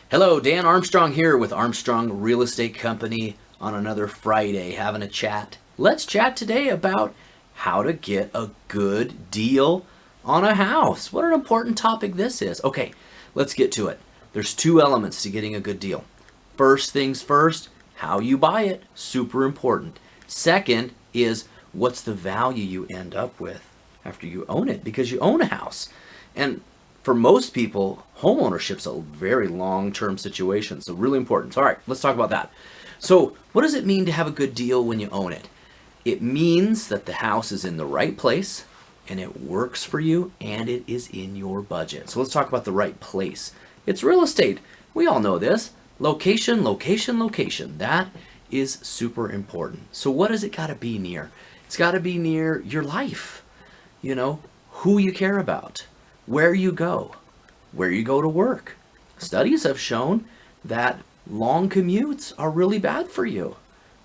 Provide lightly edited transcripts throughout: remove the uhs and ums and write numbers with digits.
Hello, Dan Armstrong here with Armstrong Real Estate Company on another Friday, having a chat. Let's chat today about how to get a good deal on a house. What an important topic this is. Okay, let's get to it. There's two elements to getting a good deal. First things first, how you buy it, super important. Second is what's the value you end up with after you own it, because you own a house. And for most people, home ownership's a very long-term situation, so really important. So, all right, let's talk about that. So what does it mean to have a good deal when you own it? It means that the house is in the right place and it works for you and it is in your budget. So let's talk about the right place. It's real estate. We all know this. Location, location, location. That is super important. So what does it got to be near? It's got to be near your life. You know, who you care about, where you go to work. Studies have shown that long commutes are really bad for you.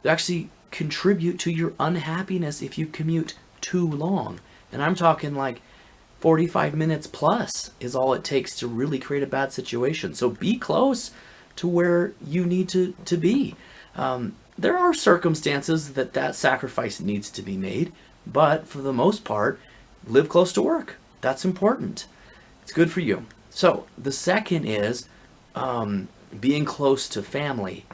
They actually contribute to your unhappiness if you commute too long. And I'm talking like 45 minutes plus is all it takes to really create a bad situation. So be close to where you need to be. There are circumstances that sacrifice needs to be made, but for the most part, live close to work. That's important. It's good for you. So the second is being close to family,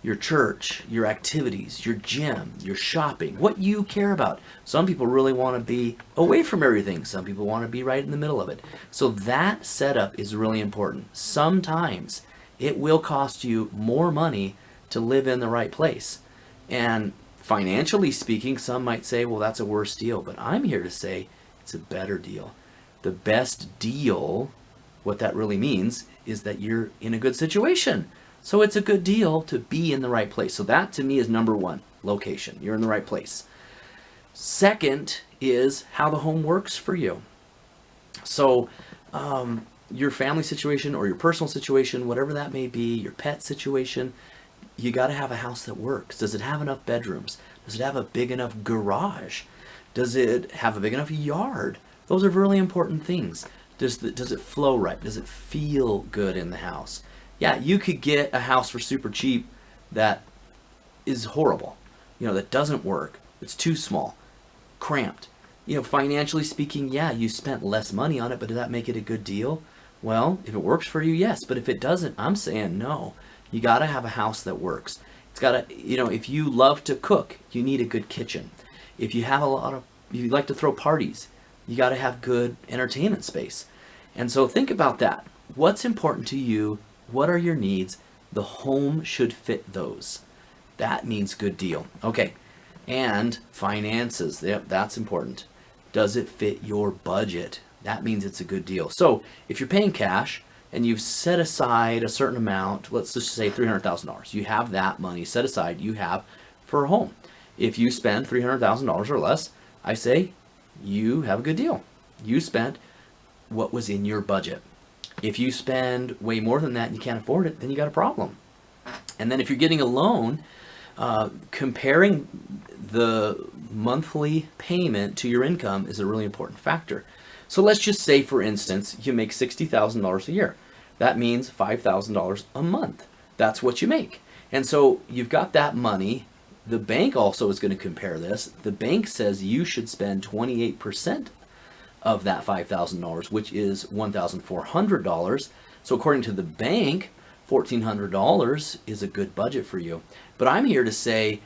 your church, your activities, your gym, your shopping, what you care about. Some people really want to be away from everything. Some people want to be right in the middle of it. So that setup is really important. Sometimes it will cost you more money to live in the right place. And financially speaking, some might say, well, that's a worse deal. But I'm here to say it's a better deal. The best deal, what that really means is that you're in a good situation. So it's a good deal to be in the right place. So that to me is number one, location. You're in the right place. Second is how the home works for you. So your family situation or your personal situation, whatever that may be, your pet situation, you got to have a house that works. Does it have enough bedrooms? Does it have a big enough garage? Does it have a big enough yard? Those are really important things. Does it flow right? Does it feel good in the house? Yeah, you could get a house for super cheap that is horrible, that doesn't work. It's too small, cramped. Financially speaking, yeah, you spent less money on it, but does that make it a good deal? Well, if it works for you, yes. But if it doesn't, I'm saying no. You got to have a house that works. It's got to, if you love to cook, you need a good kitchen. If you have you like to throw parties, you got to have good entertainment space. And so think about that. What's important to you? What are your needs? The home should fit those. That means good deal. Okay. And finances. Yep, that's important. Does it fit your budget? That means it's a good deal. So if you're paying cash and you've set aside a certain amount, let's just say $300,000, you have that money set aside you have for a home. If you spend $300,000 or less, I say you have a good deal. You spent what was in your budget. If you spend way more than that and you can't afford it, then you got a problem. And then if you're getting a loan, comparing the monthly payment to your income is a really important factor. So let's just say, for instance, you make $60,000 a year. That means $5,000 a month. That's what you make. And so you've got that money. The bank also is going to compare this. The bank says you should spend 28% of that $5,000, which is $1,400. So according to the bank, $1,400 is a good budget for you. But I'm here to say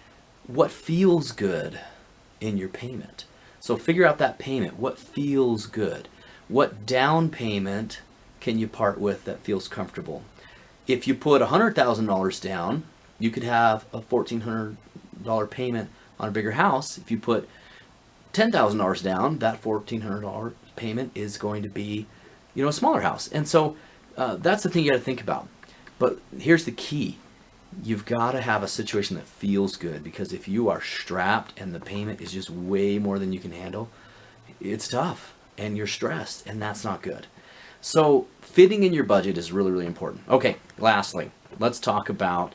what feels good in your payment. So figure out that payment. What feels good? What down payment can you part with that feels comfortable? If you put $100,000 down, you could have a $1,400 payment on a bigger house. If you put $10,000 down, that $1,400 payment is going to be, a smaller house. And so that's the thing you got to think about. But here's the key. You've got to have a situation that feels good, because if you are strapped and the payment is just way more than you can handle, it's tough and you're stressed, and that's not good. So fitting in your budget is really, really important. Okay, lastly, let's talk about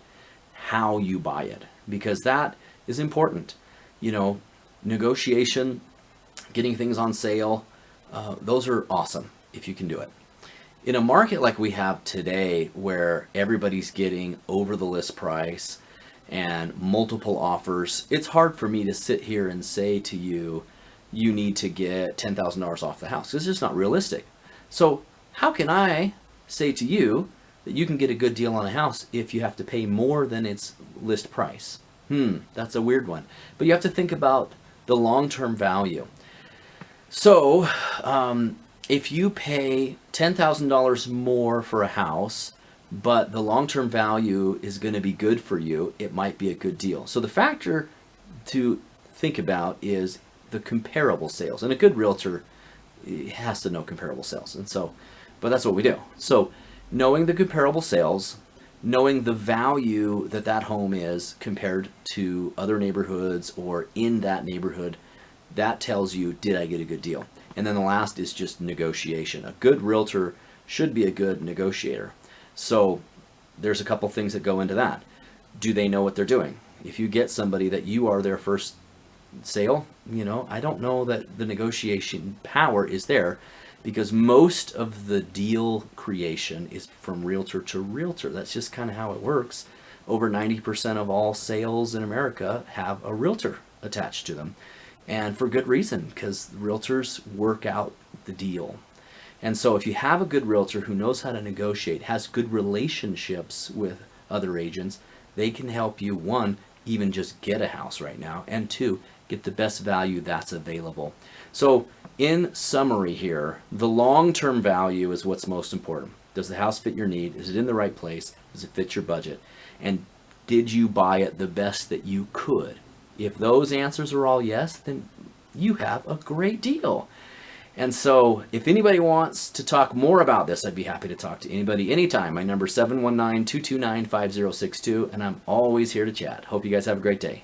how you buy it, because that is important. Negotiation, getting things on sale, those are awesome if you can do it. In a market like we have today, where everybody's getting over the list price and multiple offers, it's hard for me to sit here and say to you, you need to get $10,000 off the house. It's just not realistic. So how can I say to you that you can get a good deal on a house if you have to pay more than its list price? That's a weird one. But you have to think about the long-term value. So if you pay $10,000 more for a house, but the long-term value is going to be good for you, it might be a good deal. So the factor to think about is the comparable sales. And a good realtor has to know comparable sales. And so, but that's what we do. So knowing the comparable sales, knowing the value that that home is compared to other neighborhoods or in that neighborhood, that tells you, did I get a good deal? And then the last is just negotiation. A good realtor should be a good negotiator. So there's a couple things that go into that. Do they know what they're doing? If you get somebody that you are their first sale, I don't know that the negotiation power is there, because most of the deal creation is from realtor to realtor. That's just kind of how it works. Over 90% of all sales in America have a realtor attached to them. And for good reason, because realtors work out the deal. And so if you have a good realtor who knows how to negotiate, has good relationships with other agents, they can help you, one, even just get a house right now, and two, get the best value that's available. So in summary here, the long-term value is what's most important. Does the house fit your need? Is it in the right place? Does it fit your budget? And did you buy it the best that you could? If those answers are all yes, then you have a great deal. And so if anybody wants to talk more about this, I'd be happy to talk to anybody anytime. My number is 719-229-5062, and I'm always here to chat. Hope you guys have a great day.